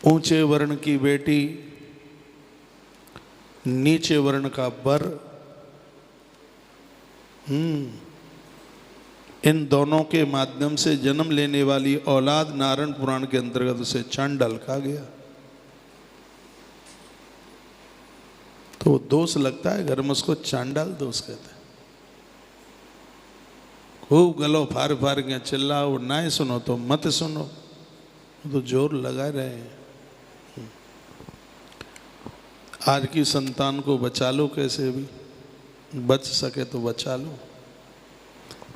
ऊंचे वर्ण की बेटी, नीचे वर्ण का वर, इन दोनों के माध्यम से जन्म लेने वाली औलाद नारायण पुराण के अंतर्गत उसे चांडाल कहा गया। तो दोष लगता है घर में, उसको चांडाल दोष कहते हैं। खूब गलो फार फार के चिल्लाओ, ना सुनो तो मत सुनो, तो जोर लगा रहे हैं। आज की संतान को बचा लो, कैसे भी बच सके तो बचा लो।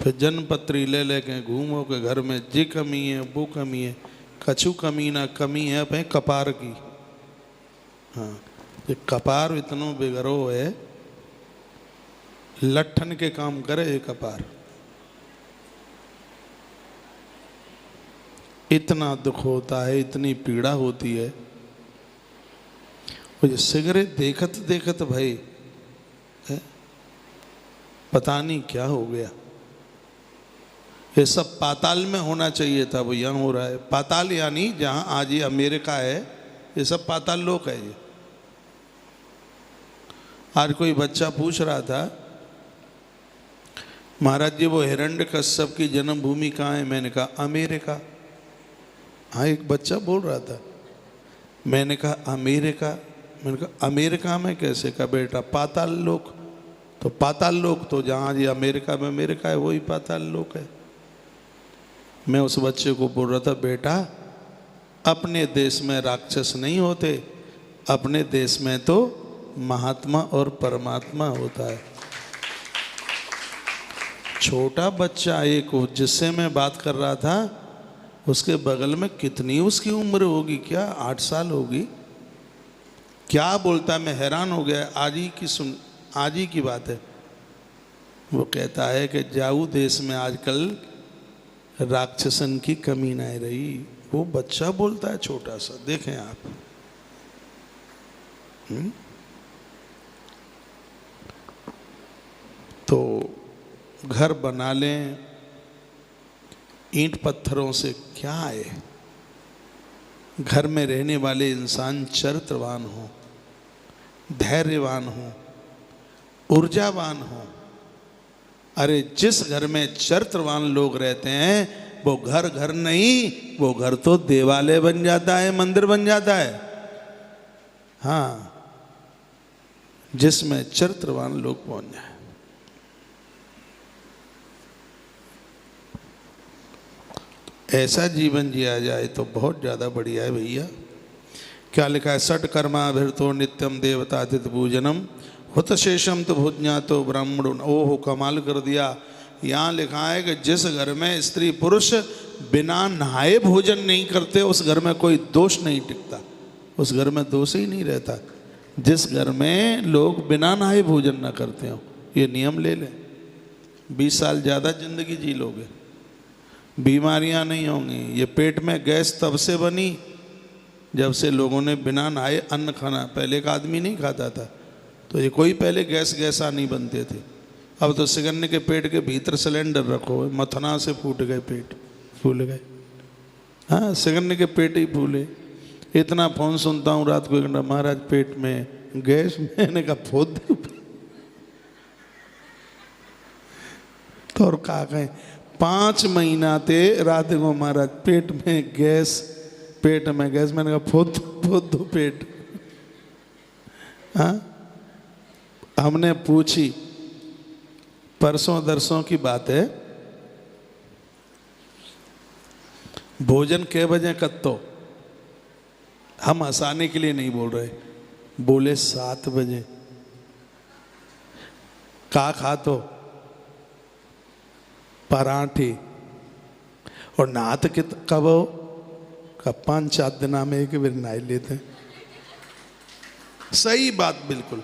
फिर जन्मपत्री ले लेके घूमो के घर में जी कमी है वो कमी है, कछु कमी ना कमी है भाई कपार की। हाँ, ये कपार इतनो बिगड़ो है, लट्ठन के काम करे ये कपार। इतना दुख होता है, इतनी पीड़ा होती है। वो सिगरेट देखत देखत भाई है? पता नहीं क्या हो गया। ये सब पाताल में होना चाहिए था, वो यहाँ हो रहा है। पाताल यानी जहाँ आज ये अमेरिका है, ये सब पाताल लोक है। ये आज कोई बच्चा पूछ रहा था, महाराज जी वो हिरण्यकश्यप की जन्मभूमि कहाँ है? मैंने कहा अमेरिका। हाँ, एक बच्चा बोल रहा था। मैंने कहा अमेरिका? मैंने कहा अमेरिका में कैसे? का बेटा पाताल लोक। तो पाताल लोक तो जहाँ ये अमेरिका में अमेरिका है वही पाताल लोक है। मैं उस बच्चे को बोल रहा था, बेटा अपने देश में राक्षस नहीं होते, अपने देश में तो महात्मा और परमात्मा होता है। छोटा बच्चा एक जिससे मैं बात कर रहा था, उसके बगल में कितनी उसकी उम्र होगी, क्या 8 साल होगी, क्या बोलता है। मैं हैरान हो गया। आज ही की बात है। वो कहता है कि जाऊ देश में आजकल राक्षसन की कमी नहीं रही। वो बच्चा बोलता है, छोटा सा, देखें आप। तो घर बना लें ईंट पत्थरों से, क्या है? घर में रहने वाले इंसान चरित्रवान हो, धैर्यवान हो, ऊर्जावान हो। अरे जिस घर में चरित्रवान लोग रहते हैं वो घर घर नहीं, वो घर तो देवालय बन जाता है, मंदिर बन जाता है। हाँ, जिसमें चरित्रवान लोग पहुंच जाए। ऐसा जीवन जिया जाए तो बहुत ज़्यादा बढ़िया है भैया। क्या लिखा है? षट कर्माभिर्तो नित्यम देवतातिथि पूजनम हुत शेषम तो भुज्ञा तो ब्राह्मण। ओहो, कमाल कर दिया। यहाँ लिखा है कि जिस घर में स्त्री पुरुष बिना नहाए भोजन नहीं करते, उस घर में कोई दोष नहीं टिकता, उस घर में दोष ही नहीं रहता। जिस घर में लोग बिना नहाए भोजन ना करते हो, ये नियम ले लें, 20 साल ज़्यादा जिंदगी जी लोगे, बीमारियां नहीं होंगी। ये पेट में गैस तब से बनी जब से लोगों ने बिना नहाए अन्न खाना। पहले का आदमी नहीं खाता था, तो ये कोई पहले गैसा नहीं बनते थे। अब तो सिगन्ने के पेट के भीतर सिलेंडर रखो, मथना से फूट गए, पेट फूल गए। हाँ, सिगन्ने के पेट ही फूले। इतना फोन सुनता हूँ रात को, महाराज पेट में गैस। मैंने कहा फोद तो और कहा कहें 5 महीना थे रात को, महाराज पेट में गैस, पेट में गैस। मैंने कहा फोद दो पेट। हाँ, हमने पूछी, परसों दरसों की बात है, भोजन कै बजे कत्तो? हम हंसाने के लिए नहीं बोल रहे, बोले 7 बजे। का खा तो पराठे और नात के कब हो? का 5-4 दिन में एक बार नहा लेते हैं। सही बात बिल्कुल।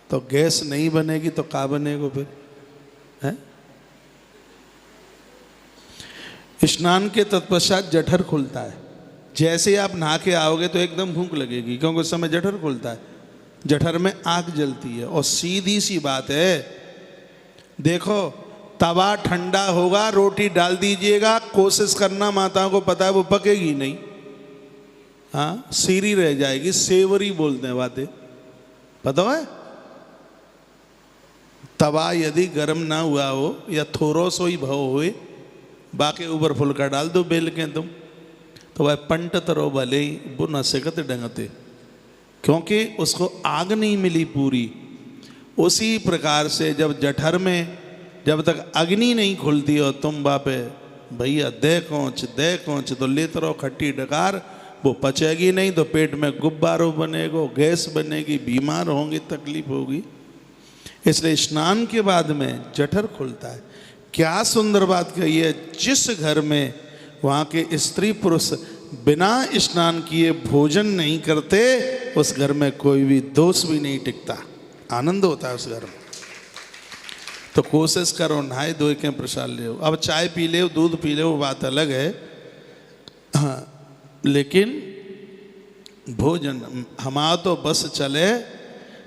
तो गैस नहीं बनेगी तो का बनेगा फिर? है स्नान के तत्पश्चात जठर खुलता है। जैसे ही आप नहा के आओगे तो एकदम भूख लगेगी, क्योंकि उस समय जठर खुलता है, जठर में आग जलती है। और सीधी सी बात है, देखो तवा ठंडा होगा, रोटी डाल दीजिएगा, कोशिश करना, माताओं को पता है वो पकेगी नहीं। हाँ सीरी रह जाएगी, सेवरी बोलते हैं बातें, पता है। तवा यदि गर्म ना हुआ हो या थोड़ो सो ही भाव होए, बाकी ऊपर फुलका डाल दो बेल के तुम, तो वह पंट तरो भले ही वो न सेकते डंगते, क्योंकि उसको आग नहीं मिली पूरी। उसी प्रकार से जब जठर में जब तक अग्नि नहीं खुलती हो तुम बापे भैया दे कोंच तो लेते रहो खट्टी डकार, वो पचेगी नहीं तो पेट में गुब्बारों बनेगो, गैस बनेगी, बीमार होंगे, तकलीफ होगी। इसलिए स्नान के बाद में जठर खुलता है। क्या सुंदर बात कही है, जिस घर में वहाँ के स्त्री पुरुष बिना स्नान किए भोजन नहीं करते, उस घर में कोई भी दोष भी नहीं टिकता, आनंद होता है उस घर में। तो कोशिश करो नहाए धोए के प्रसाद ले। अब चाय पी ले, दूध पी ले, वो बात अलग है, हाँ, लेकिन भोजन हमारा तो बस चले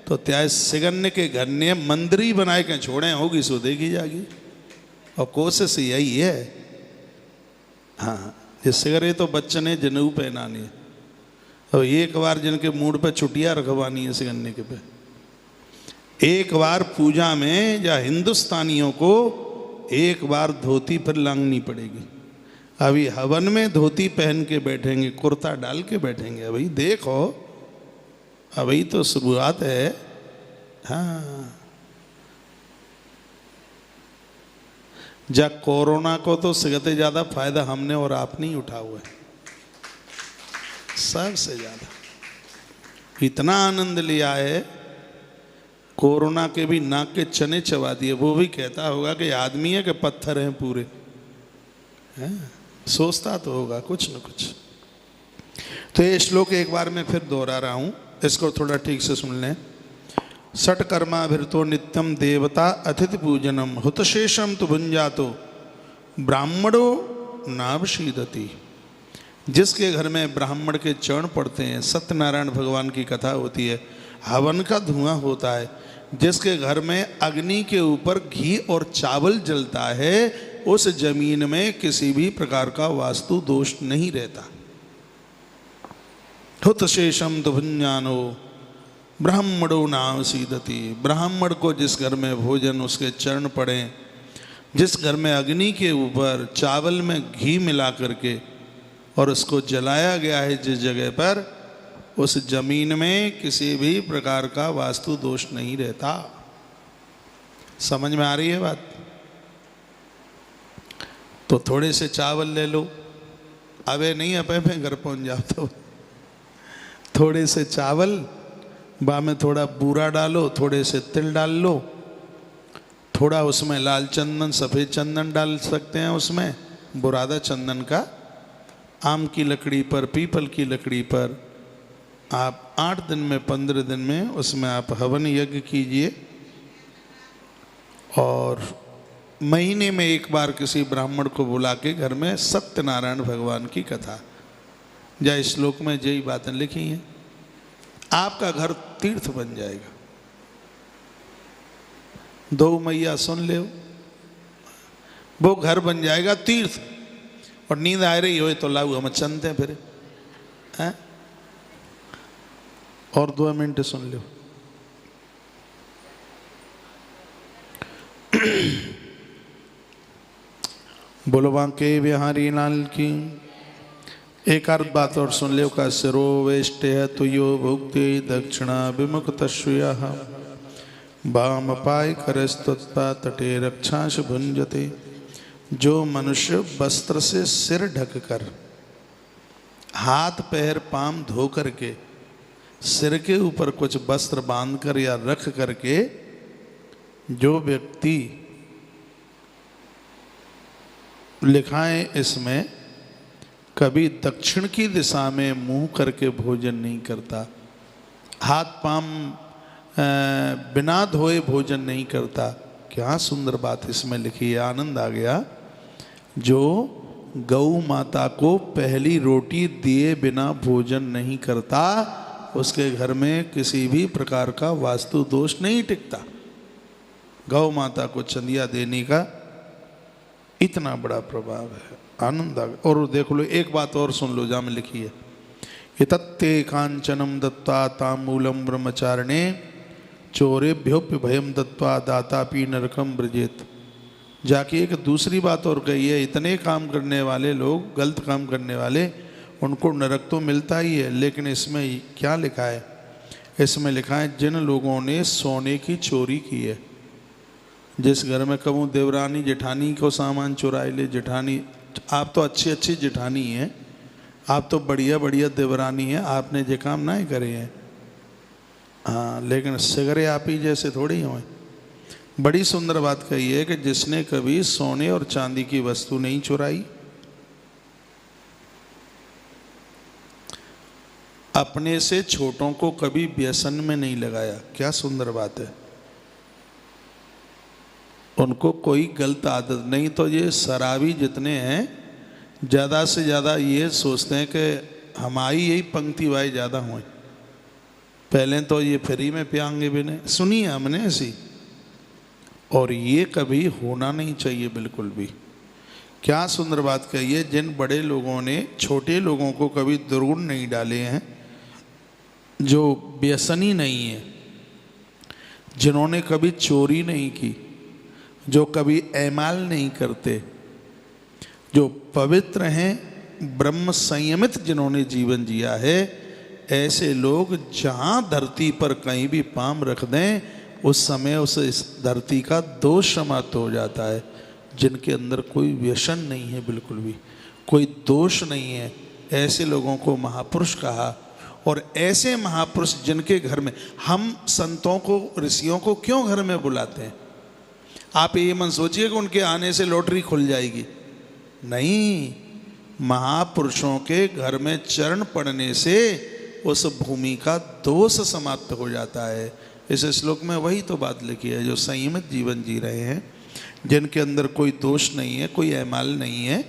तो त्याग सिगन्ने के घर ने मंदिरी बनाए के छोड़े होगी सो देखी जाएगी। और कोशिश यही है, हाँ, ये सिगरे तो बच्चे ने जनेऊ पहनानी है, और एक बार जिनके मूड पे छुट्टियाँ रखवानी है सिगन्ने के पे, एक बार पूजा में या हिंदुस्तानियों को एक बार धोती पर लांगनी पड़ेगी। अभी हवन में धोती पहन के बैठेंगे, कुर्ता डाल के बैठेंगे, अभी देखो अभी तो शुरुआत है। हाँ, जब कोरोना को तो सबसे ज़्यादा फायदा हमने और आपने ही उठा हुआ है, सबसे ज़्यादा इतना आनंद लिया है। कोरोना के भी नाक के चने चबा दिए, वो भी कहता होगा कि आदमी है कि पत्थर हैं पूरे, हैं? सोचता तो होगा कुछ न कुछ। तो ये श्लोक एक बार मैं फिर दोहरा रहा हूँ, इसको थोड़ा ठीक से सुन लें। षट्कर्माभिरतो नित्यम देवता अतिथि पूजनम हुतशेषम तु भुंजातो ब्राह्मणो नावशीदति। जिसके घर में ब्राह्मण के चरण पड़ते हैं, सत्यनारायण भगवान की कथा होती है, हवन का धुआं होता है, जिसके घर में अग्नि के ऊपर घी और चावल जलता है, उस जमीन में किसी भी प्रकार का वास्तु दोष नहीं रहता। हुतशेषम तु भुंजानो ब्राह्मणो नावसीदति। ब्राह्मण को जिस घर में भोजन उसके चरण पड़े, जिस घर में अग्नि के ऊपर चावल में घी मिला करके और उसको जलाया गया है जिस जगह पर, उस जमीन में किसी भी प्रकार का वास्तु दोष नहीं रहता। समझ में आ रही है बात? तो थोड़े से चावल ले लो, अबे नहीं अपे पे घर पहुंच जाओ तो थोड़े से चावल, बा में थोड़ा बूरा डालो, थोड़े से तिल डाल लो, थोड़ा उसमें लाल चंदन सफ़ेद चंदन डाल सकते हैं, उसमें बुरादा चंदन का, आम की लकड़ी पर, पीपल की लकड़ी पर आप 8 दिन में 15 दिन में उसमें आप हवन यज्ञ कीजिए। और महीने में एक बार किसी ब्राह्मण को बुला के घर में सत्यनारायण भगवान की कथा, या श्लोक में यही बातें लिखी हैं, आपका घर तीर्थ बन जाएगा। 2 मैया सुन ले, वो घर बन जाएगा तीर्थ। और नींद आ रही हो तो लाऊ हम चलते हैं फिर, हैं? और 2 मिनट सुन लो। बोलो बांके बिहारी लाल की। एक अर्थ बात और सुन लो का सिरो वेष्टे तुयो भुक्ति दक्षिणा विमुख तस्या वाम पाय करस्तुत्पा तटे रक्षांश भुंजते। जो मनुष्य वस्त्र से सिर ढककर, हाथ पैर पांव धो करके, सिर के ऊपर कुछ वस्त्र बांधकर या रख करके जो व्यक्ति, लिखा है इसमें, कभी दक्षिण की दिशा में मुंह करके भोजन नहीं करता, हाथ पांव बिना धोए भोजन नहीं करता। क्या सुंदर बात इसमें लिखी है, आनंद आ गया। जो गौ माता को पहली रोटी दिए बिना भोजन नहीं करता, उसके घर में किसी भी प्रकार का वास्तु दोष नहीं टिकता। गौ माता को चंदिया देने का इतना बड़ा प्रभाव है, आनंद आ गया। और देख लो, एक बात और सुन लो जहाँ में लिखी है, इतत्ते कांचनम दत्वा तांबूलम ब्रह्मचारिणे चोरेभ्योप्य भयम दत्वा दातापि नरकम ब्रजेत। जाके एक दूसरी बात और कही है, इतने काम करने वाले लोग, गलत काम करने वाले, उनको नरक तो मिलता ही है, लेकिन इसमें क्या लिखा है? इसमें लिखा है जिन लोगों ने सोने की चोरी की है। जिस घर में कहूँ देवरानी जेठानी को सामान चुराए ले, जेठानी आप तो अच्छी अच्छी जेठानी हैं, आप तो बढ़िया बढ़िया देवरानी हैं, आपने ये काम ना ही करे हैं, हाँ, लेकिन सिगरे आप ही जैसे थोड़ी हुए। बड़ी सुंदर बात कही है कि जिसने कभी सोने और चांदी की वस्तु नहीं चुराई, अपने से छोटों को कभी व्यसन में नहीं लगाया, क्या सुंदर बात है, उनको कोई गलत आदत नहीं। तो ये शराबी जितने हैं ज़्यादा से ज़्यादा ये सोचते हैं कि हमारी यही पंक्ति वाई ज़्यादा हुई, पहले तो ये फ्री में पियांगे भी नहीं, सुनी है हमने ऐसी, और ये कभी होना नहीं चाहिए बिल्कुल भी। क्या सुंदर बात कही है, जिन बड़े लोगों ने छोटे लोगों को कभी दुर्गुण नहीं डाले हैं, जो व्यसनी नहीं है, जिन्होंने कभी चोरी नहीं की, जो कभी ऐमाल नहीं करते, जो पवित्र हैं, ब्रह्म संयमित जिन्होंने जीवन जिया है, ऐसे लोग जहाँ धरती पर कहीं भी पाँव रख दें उस समय उस धरती का दोष समाप्त हो जाता है। जिनके अंदर कोई व्यसन नहीं है, बिल्कुल भी कोई दोष नहीं है, ऐसे लोगों को महापुरुष कहा। और ऐसे महापुरुष जिनके घर में, हम संतों को, ऋषियों को क्यों घर में बुलाते हैं? आप ये मन सोचिए कि उनके आने से लॉटरी खुल जाएगी, नहीं, महापुरुषों के घर में चरण पड़ने से उस भूमि का दोष समाप्त हो जाता है। इस श्लोक में वही तो बात लिखी है, जो संयमित जीवन जी रहे हैं, जिनके अंदर कोई दोष नहीं है, कोई ऐमाल नहीं है,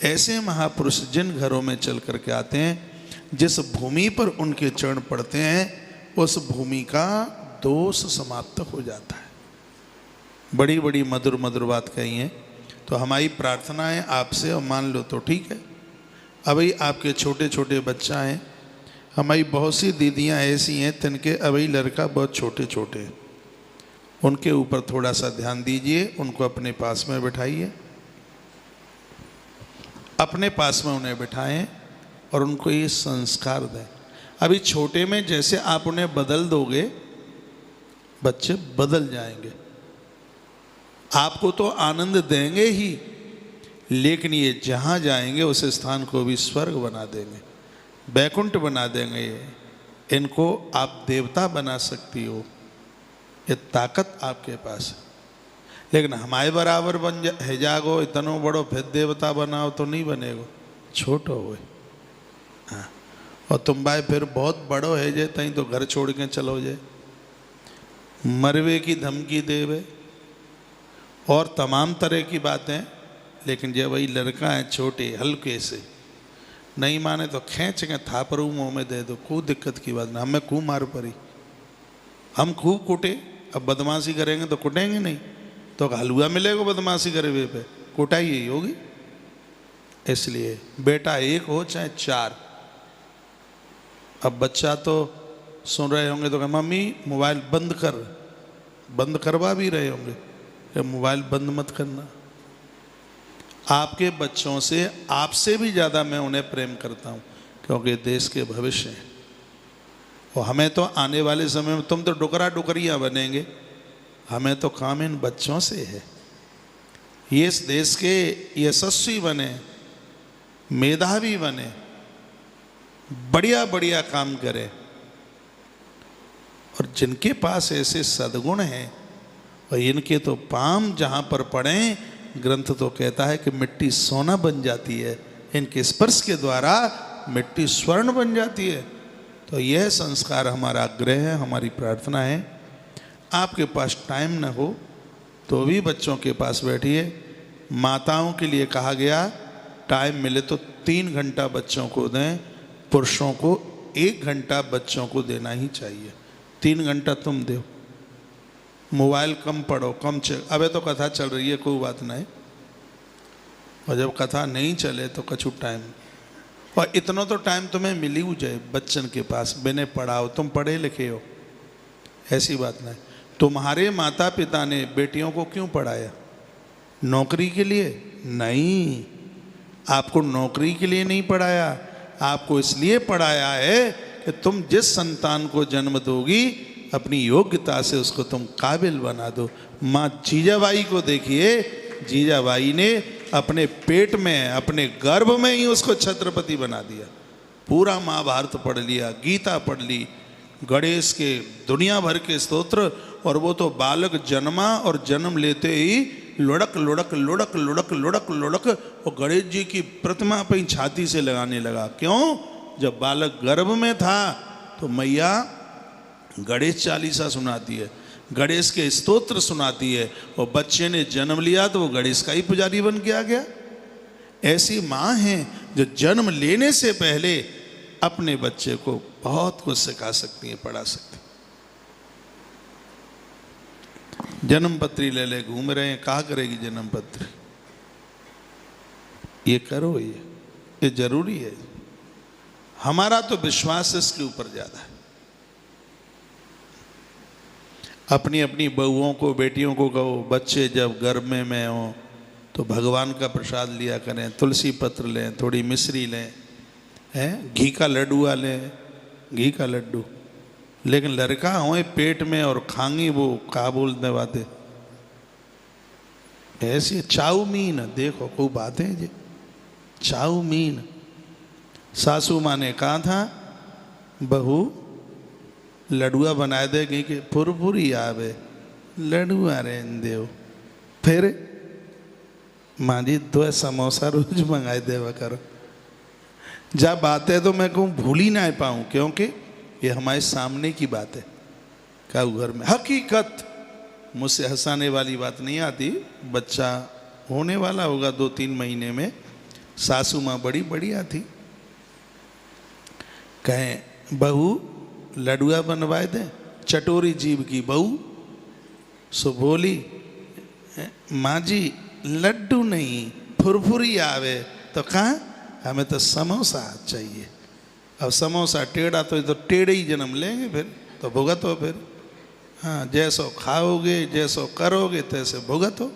ऐसे महापुरुष जिन घरों में चल करके आते हैं, जिस भूमि पर उनके चरण पड़ते हैं, उस भूमि का दोष समाप्त हो जाता है। बड़ी बड़ी मधुर मधुर बात कही है। तो हमारी प्रार्थना है आपसे, और मान लो तो ठीक है, अभी आपके छोटे छोटे बच्चा हैं, हमारी बहुत सी दीदियां ऐसी हैं जिनके अभी लड़का बहुत छोटे छोटे हैं, उनके ऊपर थोड़ा सा ध्यान दीजिए, उनको अपने पास में बिठाइए, अपने पास में उन्हें बिठाएं और उनको ये संस्कार दें। अभी छोटे में जैसे आप उन्हें बदल दोगे, बच्चे बदल जाएंगे, आपको तो आनंद देंगे ही, लेकिन ये जहाँ जाएंगे उस स्थान को भी स्वर्ग बना देंगे, बैकुंठ बना देंगे। इनको आप देवता बना सकती हो, ये ताकत आपके पास है। लेकिन हमारे बराबर बन है जागो, इतनो बड़ो फिर देवता बनाओ तो नहीं बनेगो, छोटो हो, हाँ, और तुम भाई फिर बहुत बड़ो है जे तई तो घर छोड़ के चलो जे, मरवे की धमकी देवे और तमाम तरह की बातें। लेकिन जब वही लड़का है छोटे हल्के से, नहीं माने तो खींच के थापरू मुँह में दे दो, कोई दिक्कत की बात नहीं, हमें खूब मार पड़ी, हम खूब कूटे, अब बदमाशी करेंगे तो कुटेंगे नहीं, तो हलवा मिलेगा बदमाशी करे हुए पे, कुटाई यही होगी। इसलिए बेटा एक हो चाहे चार। अब बच्चा तो सुन रहे होंगे तो मम्मी मोबाइल बंद कर, बंद करवा भी रहे होंगे, मोबाइल बंद मत करना। आपके बच्चों से, आपसे भी ज़्यादा मैं उन्हें प्रेम करता हूँ, क्योंकि देश के भविष्य हैं, और हमें तो आने वाले समय में, तुम तो डुकरा डुकरियाँ बनेंगे, हमें तो काम इन बच्चों से है। ये इस देश के यशस्वी बने, मेधावी बने, बढ़िया बढ़िया काम करें, और जिनके पास ऐसे सद्गुण हैं, और इनके तो पाम जहाँ पर पड़ें, ग्रंथ तो कहता है कि मिट्टी सोना बन जाती है, इनके स्पर्श के द्वारा मिट्टी स्वर्ण बन जाती है। तो यह संस्कार हमारा आग्रह है, हमारी प्रार्थना है। आपके पास टाइम न हो तो भी बच्चों के पास बैठिए। माताओं के लिए कहा गया टाइम मिले तो 3 घंटा बच्चों को दें, पुरुषों को 1 घंटा बच्चों को देना ही चाहिए। 3 घंटा तुम दो, मोबाइल कम पढ़ो, कम चेक। अबे तो कथा चल रही है, कोई बात नहीं, और जब कथा नहीं चले तो कछु टाइम और इतना तो टाइम तुम्हें मिली हो जाए बच्चन के पास, बिना पढ़ाओ, तुम पढ़े लिखे हो, ऐसी बात नहीं। तुम्हारे माता पिता ने बेटियों को क्यों पढ़ाया? नौकरी के लिए नहीं, आपको नौकरी के लिए नहीं पढ़ाया, आपको इसलिए पढ़ाया है कि तुम जिस संतान को जन्म दोगी अपनी योग्यता से उसको तुम काबिल बना दो। माँ जीजाबाई को देखिए, जीजाबाई ने अपने पेट में, अपने गर्भ में ही उसको छत्रपति बना दिया। पूरा महाभारत पढ़ लिया, गीता पढ़ ली, गणेश के दुनिया भर के स्तोत्र, और वो तो बालक जन्मा और जन्म लेते ही लुढ़क लुढ़क लुढ़क लुढ़क लुढ़क लुढ़क और गणेश जी की प्रतिमा पे ही छाती से लगाने लगा। क्यों? जब बालक गर्भ में था तो मैया गणेश चालीसा सुनाती है, गणेश के स्तोत्र सुनाती है, और बच्चे ने जन्म लिया तो वो गणेश का ही पुजारी बन के आ गया। ऐसी माँ हैं जो जन्म लेने से पहले अपने बच्चे को बहुत कुछ सिखा सकती हैं, पढ़ा सकती हैं। जन्म पत्री ले ले घूम रहे हैं, कहा करेगी जन्म पत्री? ये करो, ये जरूरी है। हमारा तो विश्वास इसके ऊपर ज्यादा है। अपनी अपनी बहुओं को, बेटियों को कहो, बच्चे जब गर्भ में हो तो भगवान का प्रसाद लिया करें, तुलसी पत्र लें, थोड़ी मिश्री लें, हैं, घी का लड्डू लें, घी का लड्डू। लेकिन लड़का हो पेट में और खांगी वो का बोलने वाते ऐसी चाउमीन, देखो खूब बातें जी, चाउमीन। सासू माँ ने कहा था बहू लडुआ बनाए देगी कि फुरफुरी आवे, लडुआ रहन देव। फिर माँ जी 2 समोसा रोज मंगाए देवा करो। जब बातें तो मैं कहूँ भूल ही ना पाऊँ, क्योंकि ये हमारे सामने की बात है। क्या घर में हकीकत, मुझसे हंसाने वाली बात नहीं आती। बच्चा होने वाला होगा 2-3 महीने में, सासू माँ बड़ी बढ़िया थी, कहें बहू लडुआ बनवाए दे, चटोरी जीव की बहू। सो बोली माँ जी लड्डू नहीं फुरफुरी आवे, तो कहा हमें तो समोसा चाहिए। अब समोसा टेढ़ा तो टेढ़े ही जन्म लेंगे, फिर तो भुगत हो। फिर हाँ, जैसो खाओगे जैसो करोगे तैसे भुगत हो।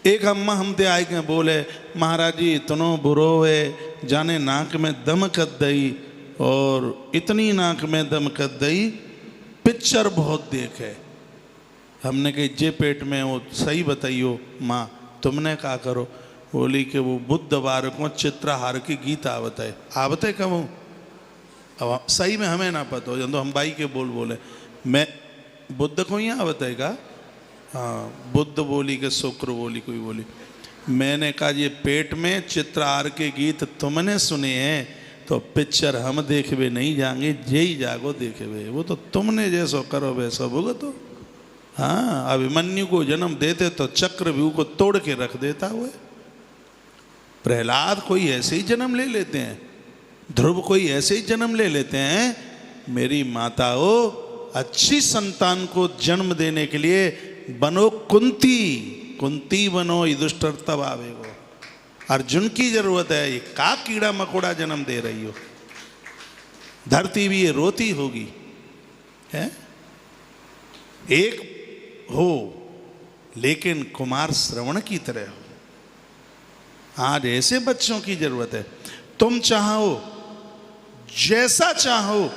एक अम्मा हमते आए के बोले महाराज जी इतनो बुरो है, जाने नाक में दम कद दई, और इतनी नाक में दम कद दई, पिक्चर बहुत देखे। हमने कही जे पेट में वो सही बताइयो माँ, तुमने क्या करो? बोली कि वो बुधवार को चित्रहार की गीत आवत है। आवत है कब? अब सही में हमें ना पता हो, तो हम भाई के बोले मैं बुद्ध को ही आवत है का? हाँ, बुद्ध बोली के शुक्र बोली, कोई बोली। मैंने कहा ये पेट में चित्रहार के गीत तुमने सुने हैं तो पिक्चर हम देखे नहीं जाएंगे, जे ही जागो देखे हुए, वो तो तुमने जैसो करो वैसो भुगतो। हाँ, अभिमन्यु को जन्म देते तो चक्रव्यूह को तोड़ के रख देता हुए। प्रहलाद कोई ऐसे ही जन्म ले लेते हैं, ध्रुव कोई ऐसे ही जन्म ले लेते हैं। मेरी माताओं, अच्छी संतान को जन्म देने के लिए बनो कुंती, कुंती बनो, युधिष्ठिर तब आवेगो। अर्जुन की जरूरत है, ये का कीड़ा मकोड़ा जन्म दे रही हो? धरती भी ये रोती होगी, है? एक हो लेकिन कुमार श्रवण की तरह हो। आज ऐसे बच्चों की जरूरत है। तुम चाहो, जैसा चाहो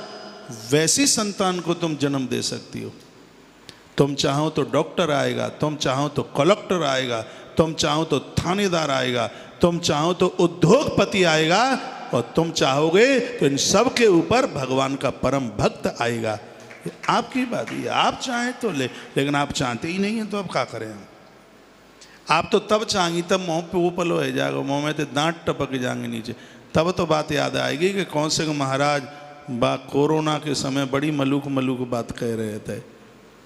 वैसी संतान को तुम जन्म दे सकती हो। तुम चाहो तो डॉक्टर आएगा, तुम चाहो तो कलेक्टर आएगा, तुम चाहो तो थानेदार आएगा, तुम चाहो तो उद्योगपति आएगा, और तुम चाहोगे तो इन सब के ऊपर भगवान का परम भक्त आएगा। आपकी बात है, आप चाहें तो लेकिन आप चाहते ही नहीं हैं, तो अब क्या करें हम? आप तो तब चाहेंगी तब मुँह पे वो पलो है जाएगा, मुँह में तो दांत टपक जाएंगे नीचे, तब तो बात याद आएगी कि कौन से महाराज कोरोना के समय बड़ी मलूक बात कह रहे थे।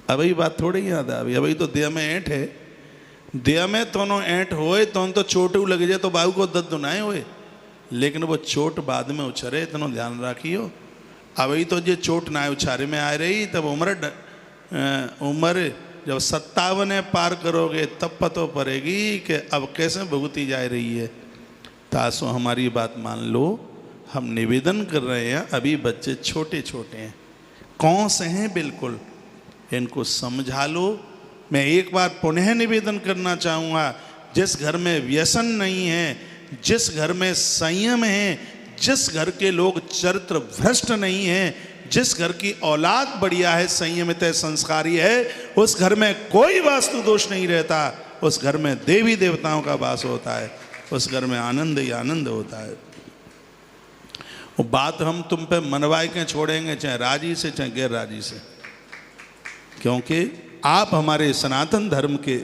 अभी बात थोड़ी याद आ, अभी तो देह में ऐंठ है, देह में दोनों ऐंठ होए तो चोट लग जाए तो बाहू को दर्द नहीं होए, लेकिन वो चोट बाद में उछरे, इतना ध्यान रखियो। अभी तो जो चोट ना उछारे में आ रही, तब उम्र जब 57 पार करोगे तब पता पड़ेगी कि अब कैसे भुगती जा रही है। तासो हमारी बात मान लो, हम निवेदन कर रहे हैं, अभी बच्चे छोटे छोटे हैं, कौन से हैं, बिल्कुल इनको समझा लो। मैं एक बार पुनः निवेदन करना चाहूँगा, जिस घर में व्यसन नहीं है, जिस घर में संयम है, जिस घर के लोग चरित्र भ्रष्ट नहीं हैं, जिस घर की औलाद बढ़िया है, संयमित है, संस्कारी है, उस घर में कोई वास्तु दोष नहीं रहता, उस घर में देवी देवताओं का वास होता है, उस घर में आनंद ही आनंद होता है। वो बात हम तुम पे मनवा के छोड़ेंगे, चाहे राजी से चाहे गैर राजी से, क्योंकि आप हमारे सनातन धर्म के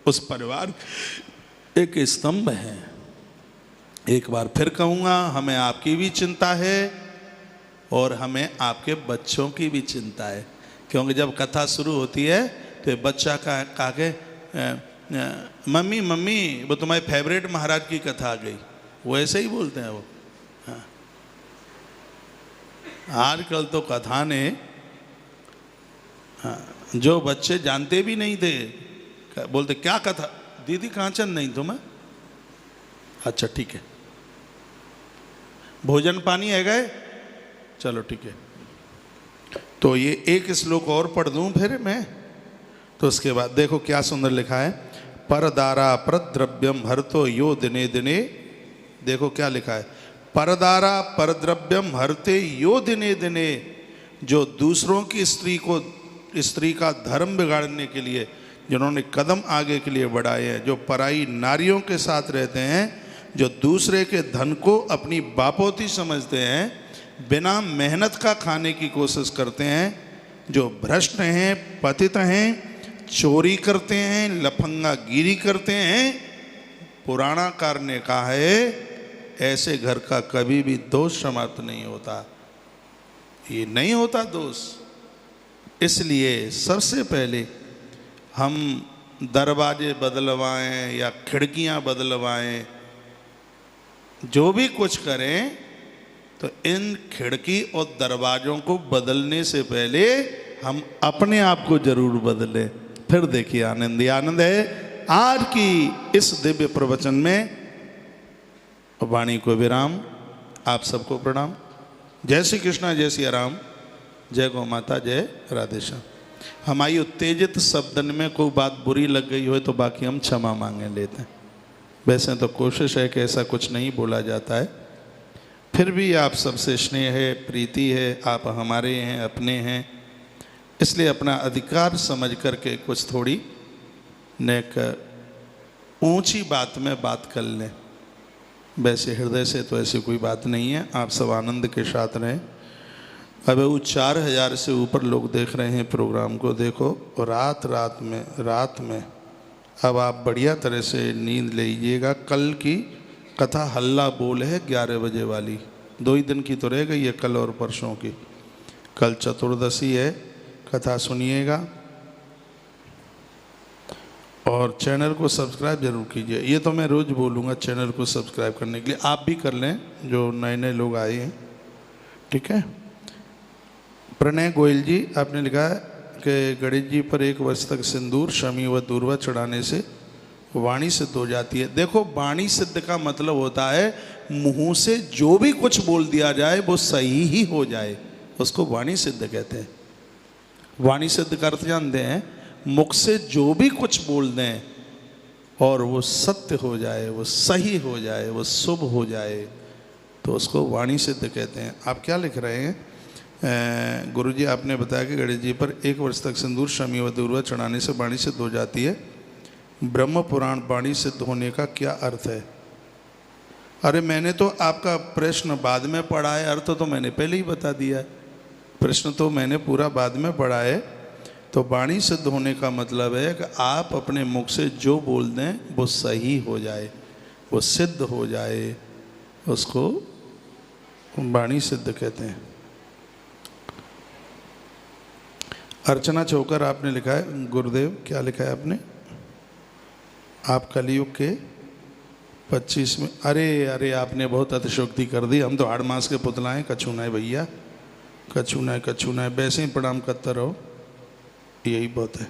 उस परिवार एक स्तंभ हैं। एक बार फिर कहूँगा, हमें आपकी भी चिंता है और हमें आपके बच्चों की भी चिंता है, क्योंकि जब कथा शुरू होती है तो बच्चा कहा के मम्मी मम्मी वो तुम्हारे फेवरेट महाराज की कथा आ गई, वो ऐसे ही बोलते हैं वो। हाँ, आजकल तो कथा ने, हाँ, जो बच्चे जानते भी नहीं थे बोलते क्या कथा, दीदी कांचन नहीं तुम्हें, अच्छा ठीक है, भोजन पानी है गए, चलो ठीक है। तो ये एक श्लोक और पढ़ दूं फिर मैं, तो उसके बाद देखो क्या सुंदर लिखा है, परदारा परद्रव्यम हरतो यो दिने दिने, देखो क्या लिखा है, परदारा परद्रव्यम हरते यो दिने दिने, जो दूसरों की स्त्री का धर्म बिगाड़ने के लिए जिन्होंने कदम आगे के लिए बढ़ाए हैं, जो पराई नारियों के साथ रहते हैं, जो दूसरे के धन को अपनी बापोती समझते हैं, बिना मेहनत का खाने की कोशिश करते हैं, जो भ्रष्ट हैं, पतित हैं, चोरी करते हैं, लफंगा गिरी करते हैं, पुराणाकार ने कहा है ऐसे घर का कभी भी दोष समाप्त नहीं होता, ये नहीं होता दोष। इसलिए सबसे पहले हम दरवाजे बदलवाएं या खिड़कियां बदलवाएं, जो भी कुछ करें तो इन खिड़की और दरवाजों को बदलने से पहले हम अपने आप को जरूर बदलें, फिर देखिए आनंद ही आनंद है। आज की इस दिव्य प्रवचन में वाणी को विराम, आप सबको प्रणाम। जय श्री कृष्णा, जय श्री राम, जय गौ माता, जय राधे श्याम। हमारी उत्तेजित शब्दन में कोई बात बुरी लग गई हो तो बाकी हम क्षमा मांगे लेते हैं, वैसे तो कोशिश है कि ऐसा कुछ नहीं बोला जाता है, फिर भी आप सबसे स्नेह है, प्रीति है, आप हमारे हैं, अपने हैं, इसलिए अपना अधिकार समझ करके कुछ थोड़ी नेक ऊंची बात में बात कर लें। वैसे हृदय से तो ऐसी कोई बात नहीं है, आप सब आनंद के साथ रहें। अब वो 4000 से ऊपर लोग देख रहे हैं प्रोग्राम को, देखो, और रात में अब आप बढ़िया तरह से नींद लीजिएगा। कल की कथा हल्ला बोल है 11 बजे वाली, 2 ही दिन की तो रह गई है, कल और परसों की। कल चतुर्दशी है, कथा सुनिएगा और चैनल को सब्सक्राइब जरूर कीजिए। ये तो मैं रोज़ बोलूँगा चैनल को सब्सक्राइब करने के लिए, आप भी कर लें जो नए नए लोग आए हैं, ठीक है। प्रणय गोयल जी, आपने लिखा है कि गणेश जी पर 1 वर्ष तक सिंदूर, शमी व दूर्वा चढ़ाने से वाणी सिद्ध हो जाती है। देखो, वाणी सिद्ध का मतलब होता है मुंह से जो भी कुछ बोल दिया जाए वो सही ही हो जाए, उसको वाणी सिद्ध कहते हैं। वाणी सिद्ध का अर्थ जानते हैं, मुख से जो भी कुछ बोल दें और वो सत्य हो जाए, वो सही हो जाए, वो शुभ हो जाए, तो उसको वाणी सिद्ध कहते हैं। आप क्या लिख रहे हैं? गुरुजी, आपने बताया कि गणेश जी पर 1 वर्ष तक सिंदूर, शमी व दूर्वा चढ़ाने से वाणी सिद्ध हो जाती है। ब्रह्म पुराण वाणी सिद्ध होने का क्या अर्थ है? अरे मैंने तो आपका प्रश्न बाद में पढ़ा है, अर्थ तो मैंने पहले ही बता दिया है। प्रश्न तो मैंने पूरा बाद में पढ़ा है। तो वाणी सिद्ध होने का मतलब है कि आप अपने मुख से जो बोल दें वो सही हो जाए, वो सिद्ध हो जाए, उसको वाणी सिद्ध कहते हैं। अर्चना चौकर, आपने लिखा है, गुरुदेव क्या लिखा है आपने? आप कलयुग के 25 में, अरे आपने बहुत अतिशोक्ति कर दी, हम तो 8 मास के पुतलाएं, कछु ना है भैया, कछु ना है, वैसे ही प्रणाम करता रहो, यही बहुत है।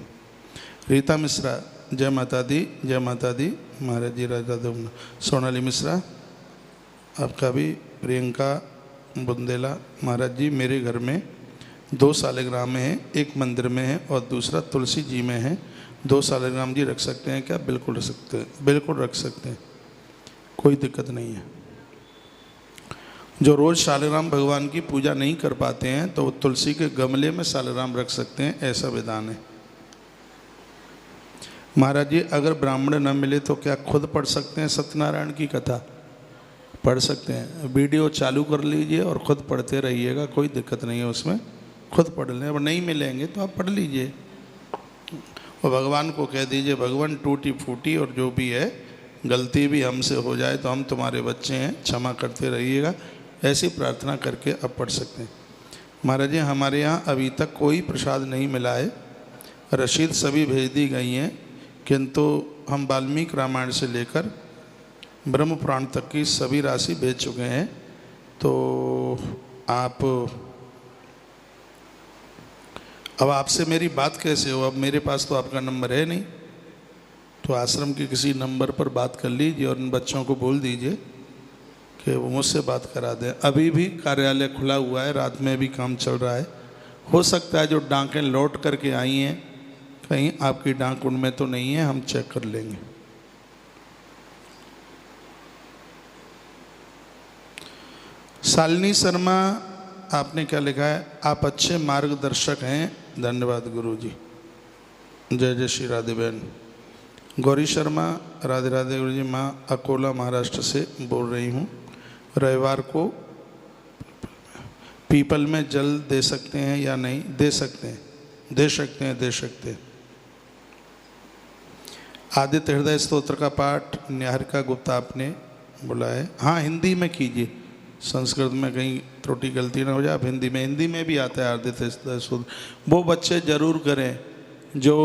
रीता मिश्रा, जय माता दी, जय माता दी, महाराज जी राजा। सोनाली मिश्रा, आपका भी प्रियंका बुंदेला। महाराज जी मेरे घर में 2 सालिग्राम है, एक मंदिर में है और दूसरा तुलसी जी में है। 2 सालिग्राम जी रख सकते हैं क्या? बिल्कुल रख सकते हैं, बिल्कुल रख सकते हैं, कोई दिक्कत नहीं है। जो रोज़ सालिग्राम भगवान की पूजा नहीं कर पाते हैं तो वो तुलसी के गमले में सालिग्राम रख सकते हैं, ऐसा विधान है। महाराज जी अगर ब्राह्मण न मिले तो क्या खुद पढ़ सकते हैं? सत्यनारायण की कथा पढ़ सकते हैं, वीडियो चालू कर लीजिए और ख़ुद पढ़ते रहिएगा, कोई दिक्कत नहीं है उसमें, खुद पढ़ लें। अब नहीं मिलेंगे तो आप पढ़ लीजिए और भगवान को कह दीजिए, भगवान टूटी फूटी और जो भी है गलती भी हमसे हो जाए तो हम तुम्हारे बच्चे हैं, क्षमा करते रहिएगा, ऐसी प्रार्थना करके अब पढ़ सकते हैं। महाराज जी हमारे यहाँ अभी तक कोई प्रसाद नहीं मिला है, रसीद सभी भेज दी गई हैं, किंतु हम वाल्मीकि रामायण से लेकर ब्रह्म पुराण तक की सभी राशि भेज चुके हैं। तो आप अब आपसे मेरी बात कैसे हो? अब मेरे पास तो आपका नंबर है नहीं, तो आश्रम के किसी नंबर पर बात कर लीजिए और उन बच्चों को बोल दीजिए कि वो मुझसे बात करा दें। अभी भी कार्यालय खुला हुआ है, रात में भी काम चल रहा है। हो सकता है जो डांकें लौट करके आई हैं कहीं आपकी डांक उनमें तो नहीं है, हम चेक कर लेंगे। शालिनी शर्मा आपने क्या लिखा है? आप अच्छे मार्गदर्शक हैं, धन्यवाद गुरुजी। जय जय श्री राधे बहन। गौरी शर्मा राधे राधे गुरुजी। माँ अकोला महाराष्ट्र से बोल रही हूँ। रविवार को पीपल में जल दे सकते हैं या नहीं? दे सकते हैं, दे सकते हैं, दे सकते हैं। आदित्य हृदय स्तोत्र का पाठ निहारिका गुप्ता आपने बोला है। हाँ हिंदी में कीजिए, संस्कृत में कहीं त्रुटि गलती ना हो जाए। आप हिंदी में भी आता है आदित्य हृदय स्तोत्र। वो बच्चे ज़रूर करें जो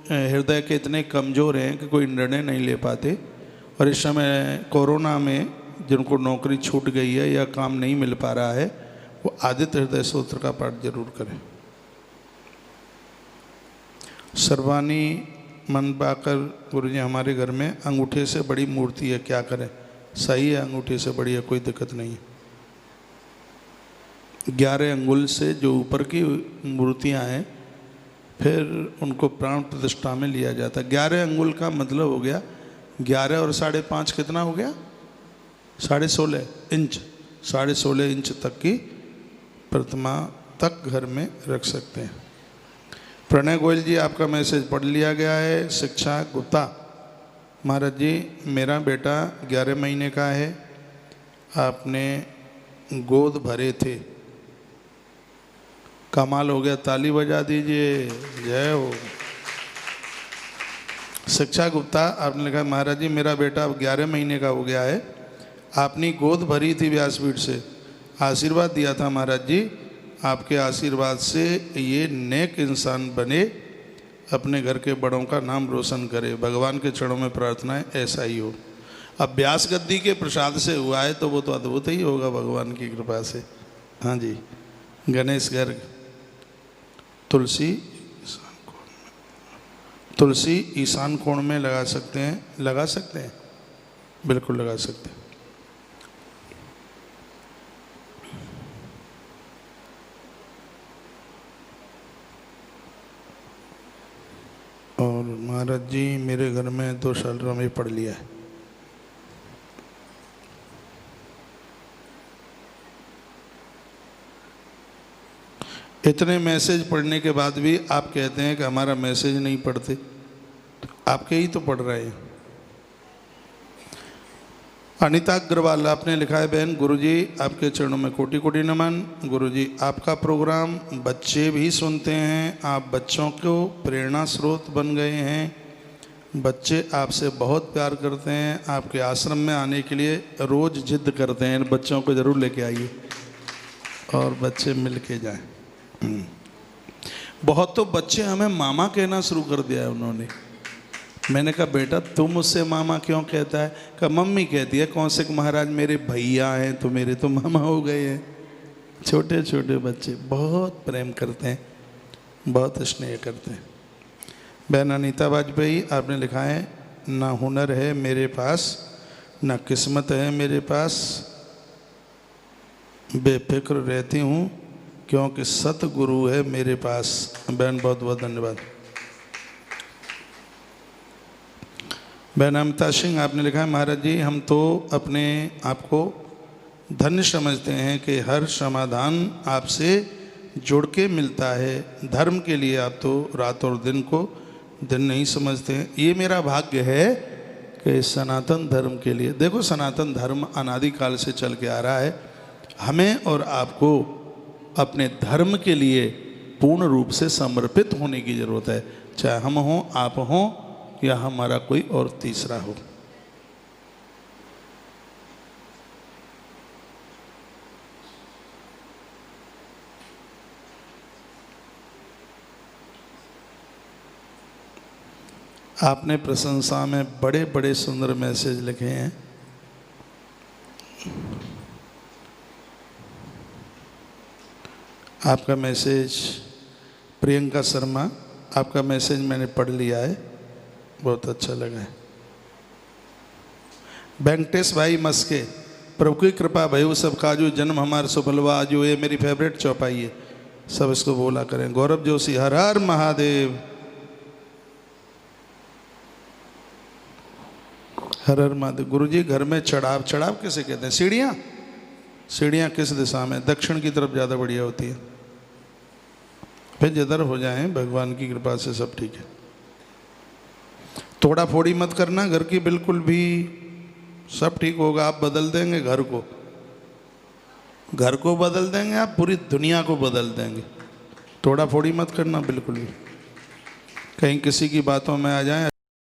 हृदय के इतने कमज़ोर हैं कि कोई निर्णय नहीं ले पाते, और इस समय कोरोना में जिनको नौकरी छूट गई है या काम नहीं मिल पा रहा है, वो आदित्य हृदय स्तोत्र का पाठ जरूर करें। सर्वानी मनबाकर गुरुजी हमारे घर में अंगूठे से बड़ी मूर्ति है, क्या करें? सही है, अंगूठे से बड़ी है, कोई दिक्कत नहीं है। 11 अंगुल से जो ऊपर की मूर्तियां हैं फिर उनको प्राण प्रतिष्ठा में लिया जाता है। 11 अंगुल का मतलब हो गया 11 और 5.5 कितना हो गया? 16.5 इंच। 16.5 इंच तक की प्रतिमा तक घर में रख सकते हैं। प्रणय गोयल जी आपका मैसेज पढ़ लिया गया है। शिक्षा गुप्ता महाराज जी मेरा बेटा 11 महीने का है, आपने गोद भरे थे, कमाल हो गया, ताली बजा दीजिए, जय हो। शिक्षा गुप्ता आपने लिखा महाराज जी मेरा बेटा अब 11 महीने का हो गया है, आपने गोद भरी थी व्यासपीठ से, आशीर्वाद दिया था महाराज जी, आपके आशीर्वाद से ये नेक इंसान बने, अपने घर के बड़ों का नाम रोशन करे, भगवान के चरणों में प्रार्थना है ऐसा ही हो। अब व्यास गद्दी के प्रसाद से हुआ है तो वो तो अद्भुत ही होगा भगवान की कृपा से। हाँ जी। गणेश गर्ग तुलसी ईशान कोण में लगा सकते हैं, लगा सकते हैं, बिल्कुल लगा सकते हैं। और महाराज जी मेरे घर में 2 साल में पढ़ लिया है। इतने मैसेज पढ़ने के बाद भी आप कहते हैं कि हमारा मैसेज नहीं पढ़ते, आपके ही तो पढ़ रहे हैं। अनिता अग्रवाल आपने लिखा है बहन गुरुजी आपके चरणों में कोटि कोटि नमन। गुरुजी आपका प्रोग्राम बच्चे भी सुनते हैं, आप बच्चों को प्रेरणा स्रोत बन गए हैं, बच्चे आपसे बहुत प्यार करते हैं, आपके आश्रम में आने के लिए रोज़ जिद करते हैं। इन बच्चों को ज़रूर लेके आइए और बच्चे मिल के जाएँ। बहुत तो बच्चे हमें मामा कहना शुरू कर दिया है उन्होंने। मैंने कहा बेटा तुम मुझसे मामा क्यों कहता है? कहा मम्मी कहती है, कौन से महाराज मेरे भैया हैं तो मेरे तो मामा हो गए हैं। छोटे छोटे बच्चे बहुत प्रेम करते हैं, बहुत स्नेह करते हैं। बहन अनीता वाजपेयी आपने लिखा है ना हुनर है मेरे पास ना किस्मत है मेरे पास, बेफिक्र रहती हूँ क्योंकि सतगुरु है मेरे पास। बहन बहुत बहुत धन्यवाद। बहन अमिता सिंह आपने लिखा है, महाराज जी हम तो अपने आप को धन्य समझते हैं कि हर समाधान आपसे जुड़ के मिलता है। धर्म के लिए आप तो रात और दिन को दिन नहीं समझते हैं। ये मेरा भाग्य है कि सनातन धर्म के लिए, देखो सनातन धर्म अनादिकाल से चल के आ रहा है। हमें और आपको अपने धर्म के लिए पूर्ण रूप से समर्पित होने की ज़रूरत है, चाहे हम हों, आप हों या हमारा कोई और तीसरा हो। आपने प्रशंसा में बड़े बड़े सुंदर मैसेज लिखे हैं। आपका मैसेज, प्रियंका शर्मा, आपका मैसेज मैंने पढ़ लिया है, बहुत अच्छा लगा है। वेंकटेश भाई मस्के, प्रभु की कृपा भयु सब काजू, जन्म हमार सुफलवा आजू, ये मेरी फेवरेट चौपाई है, सब इसको बोला करें। गौरव जोशी, हर हर महादेव, हर हर महादेव। गुरुजी घर में चढ़ाव, चढ़ाव किसे कहते हैं? सीढ़ियाँ, सीढ़ियाँ किस दिशा में? दक्षिण की तरफ ज़्यादा बढ़िया होती है। फिर जिधर हो जाए भगवान की कृपा से सब ठीक है। तोड़ा फोड़ी मत करना घर की, बिल्कुल भी, सब ठीक होगा। आप बदल देंगे घर को, घर को बदल देंगे आप, पूरी दुनिया को बदल देंगे। तोड़ा फोड़ी मत करना बिल्कुल भी, कहीं किसी की बातों में आ जाए।